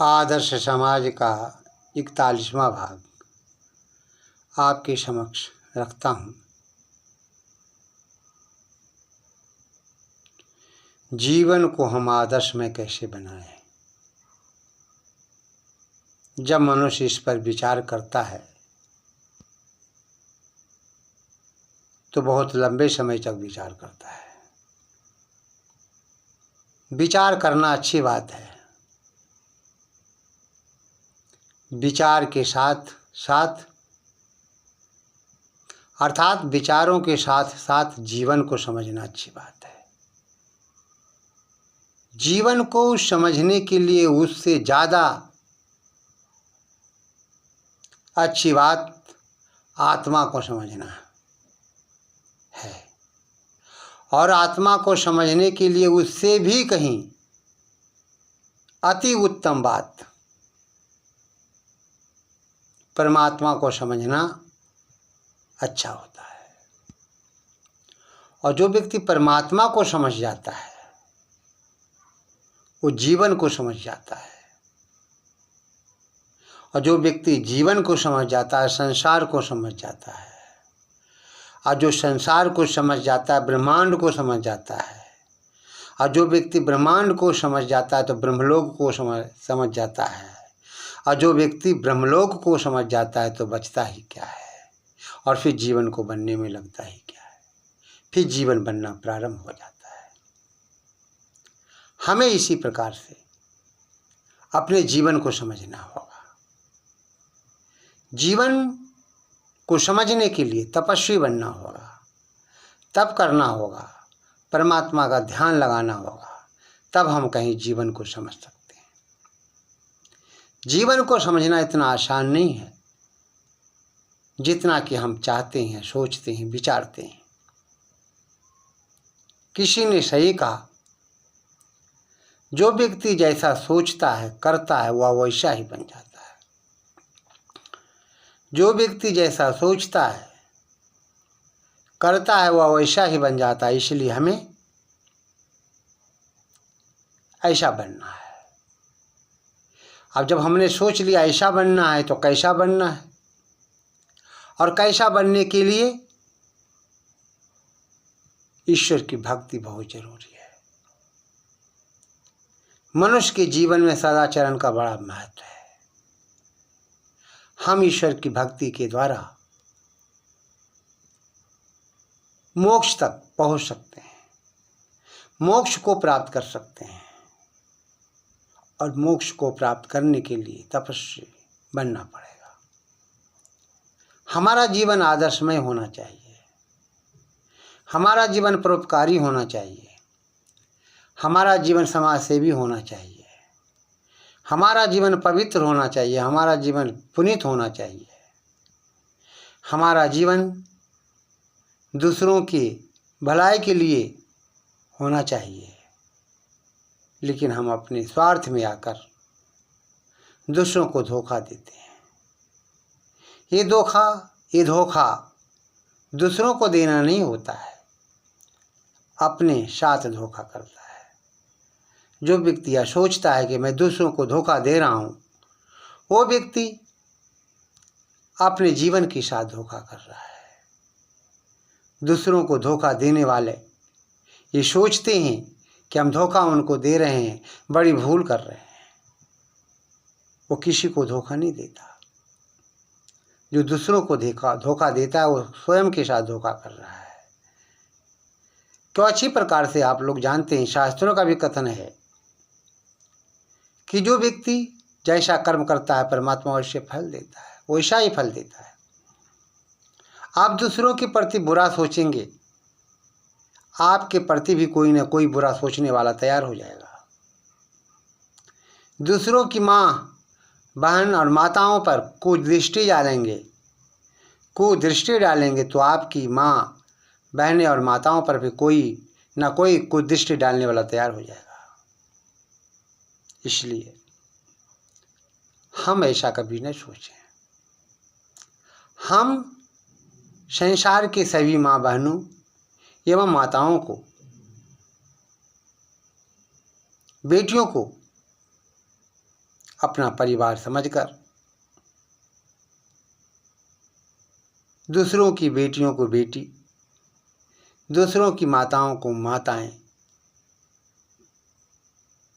आदर्श समाज का 41वां भाग आपके समक्ष रखता हूँ। जीवन को हम आदर्श में कैसे बनाएं? जब मनुष्य इस पर विचार करता है तो बहुत लंबे समय तक विचार करता है। विचार करना अच्छी बात है। विचार के साथ साथ अर्थात विचारों के साथ साथ जीवन को समझना अच्छी बात है। जीवन को समझने के लिए उससे ज़्यादा अच्छी बात आत्मा को समझना है, और आत्मा को समझने के लिए उससे भी कहीं अति उत्तम बात परमात्मा को समझना अच्छा होता है। और जो व्यक्ति परमात्मा को समझ जाता है वो जीवन को समझ जाता है, और जो व्यक्ति जीवन को समझ जाता है संसार को समझ जाता है, और जो संसार को समझ जाता है ब्रह्मांड को समझ जाता है, और जो व्यक्ति ब्रह्मांड को समझ जाता है तो ब्रह्मलोक को समझ जाता है, और जो व्यक्ति ब्रह्मलोक को समझ जाता है तो बचता ही क्या है, और फिर जीवन को बनने में लगता ही क्या है, फिर जीवन बनना प्रारंभ हो जाता है। हमें इसी प्रकार से अपने जीवन को समझना होगा। जीवन को समझने के लिए तपस्वी बनना होगा, तप करना होगा, परमात्मा का ध्यान लगाना होगा, तब हम कहीं जीवन को समझ सकते हैं। जीवन को समझना इतना आसान नहीं है जितना कि हम चाहते हैं, सोचते हैं, विचारते हैं। किसी ने सही कहा, जो व्यक्ति जैसा सोचता है करता है वह वैसा ही बन जाता है। जो व्यक्ति जैसा सोचता है करता है वह वैसा ही बन जाता है। इसलिए हमें ऐसा बनना है। अब जब हमने सोच लिया ऐसा बनना है तो कैसा बनना है, और कैसा बनने के लिए ईश्वर की भक्ति बहुत जरूरी है। मनुष्य के जीवन में सदाचरण का बड़ा महत्व है। हम ईश्वर की भक्ति के द्वारा मोक्ष तक पहुंच सकते हैं, मोक्ष को प्राप्त कर सकते हैं, और मोक्ष को प्राप्त करने के लिए तपस्वी बनना पड़ेगा। हमारा जीवन आदर्शमय होना चाहिए, हमारा जीवन परोपकारी होना चाहिए, हमारा जीवन समाज सेवी होना चाहिए, हमारा जीवन पवित्र होना चाहिए, हमारा जीवन पुनीत होना चाहिए, हमारा जीवन दूसरों की भलाई के लिए होना चाहिए। लेकिन हम अपने स्वार्थ में आकर दूसरों को धोखा देते हैं। ये धोखा दूसरों को देना नहीं होता है, अपने साथ धोखा करता है। जो व्यक्ति यह सोचता है कि मैं दूसरों को धोखा दे रहा हूँ, वो व्यक्ति अपने जीवन के साथ धोखा कर रहा है। दूसरों को धोखा देने वाले ये सोचते हैं कि हम धोखा उनको दे रहे हैं, बड़ी भूल कर रहे हैं। वो किसी को धोखा नहीं देता। जो दूसरों को धोखा देता है वो स्वयं के साथ धोखा कर रहा है। तो अच्छी प्रकार से आप लोग जानते हैं, शास्त्रों का भी कथन है कि जो व्यक्ति जैसा कर्म करता है परमात्मा वैसे फल देता है, वैसा ही फल देता है। आप दूसरों के प्रति बुरा सोचेंगे, आपके प्रति भी कोई ना कोई बुरा सोचने वाला तैयार हो जाएगा। दूसरों की माँ, बहन और माताओं पर कुदृष्टि डालेंगे तो आपकी माँ, बहनें और माताओं पर भी कोई ना कोई कुदृष्टि डालने वाला तैयार हो जाएगा। इसलिए हम ऐसा कभी नहीं सोचें। हम संसार के सभी माँ बहनों एवं माताओं को, बेटियों को अपना परिवार समझकर, दूसरों की बेटियों को बेटी, दूसरों की माताओं को माताएं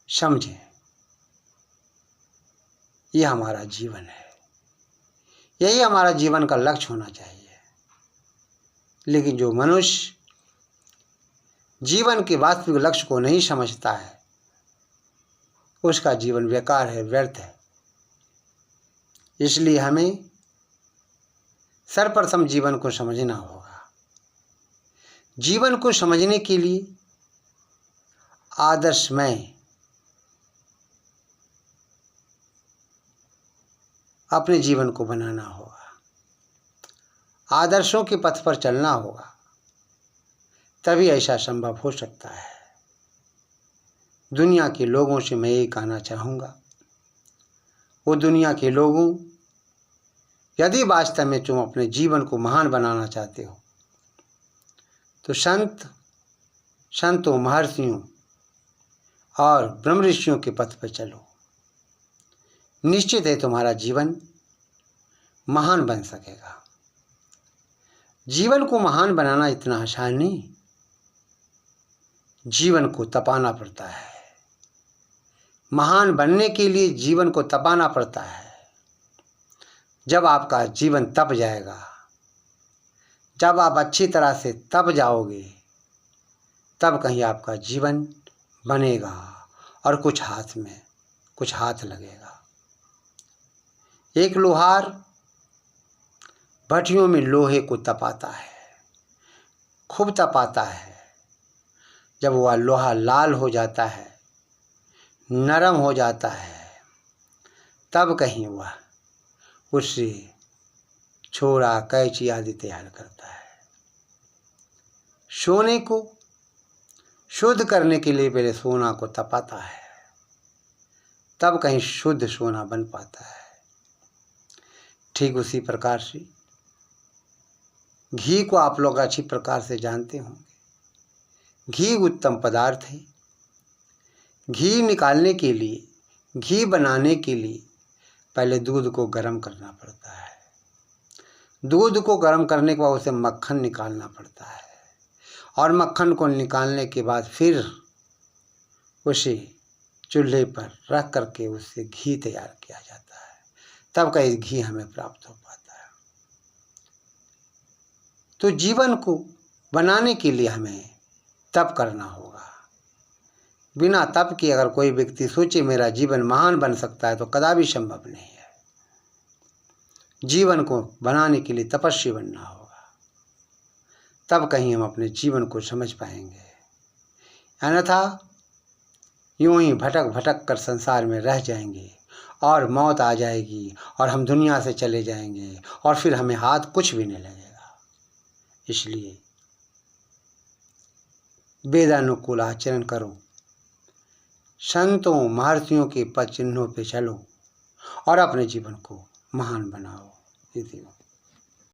समझें। यह हमारा जीवन है, यही हमारा जीवन का लक्ष्य होना चाहिए। लेकिन जो मनुष्य जीवन के वास्तविक लक्ष्य को नहीं समझता है, उसका जीवन बेकार है, व्यर्थ है। इसलिए हमें सर्वप्रथम जीवन को समझना होगा। जीवन को समझने के लिए आदर्शमय अपने जीवन को बनाना होगा, आदर्शों के पथ पर चलना होगा, तभी ऐसा संभव हो सकता है। दुनिया के लोगों से मैं ये कहना चाहूँगा, वो दुनिया के लोगों, यदि वास्तव में तुम अपने जीवन को महान बनाना चाहते हो तो संतों, महर्षियों और ब्रह्म ऋषियों के पथ पर चलो। निश्चित है तुम्हारा जीवन महान बन सकेगा। जीवन को महान बनाना इतना आसान नहीं, जीवन को तपाना पड़ता है। महान बनने के लिए जीवन को तपाना पड़ता है। जब आपका जीवन तप जाएगा, जब आप अच्छी तरह से तप जाओगे, तब कहीं आपका जीवन बनेगा और कुछ हाथ लगेगा। एक लोहार भट्टियों में लोहे को तपाता है, खूब तपाता है। जब वह लोहा लाल हो जाता है, नरम हो जाता है, तब कहीं वह उससे छोरा, कैंची आदि तैयार करता है। सोने को शुद्ध करने के लिए पहले सोना को तपाता है, तब कहीं शुद्ध सोना बन पाता है। ठीक उसी प्रकार से घी को आप लोग अच्छी प्रकार से जानते होंगे। घी उत्तम पदार्थ है। घी निकालने के लिए, घी बनाने के लिए पहले दूध को गर्म करना पड़ता है। दूध को गर्म करने के बाद उसे मक्खन निकालना पड़ता है, और मक्खन को निकालने के बाद फिर उसे चूल्हे पर रख करके उससे घी तैयार किया जाता है, तब का इस घी हमें प्राप्त हो पाता है। तो जीवन को बनाने के लिए हमें तप करना होगा। बिना तप के अगर कोई व्यक्ति सोचे मेरा जीवन महान बन सकता है, तो कदापि संभव नहीं है। जीवन को बनाने के लिए तपस्वी बनना होगा, तब कहीं हम अपने जीवन को समझ पाएंगे। अन्यथा यूं ही भटक भटक कर संसार में रह जाएंगे और मौत आ जाएगी और हम दुनिया से चले जाएंगे और फिर हमें हाथ कुछ भी नहीं लगेगा। इसलिए वेदानुकूल आचरण करो, संतों महर्षियों के पद चिन्हों पे चलो और अपने जीवन को महान बनाओ।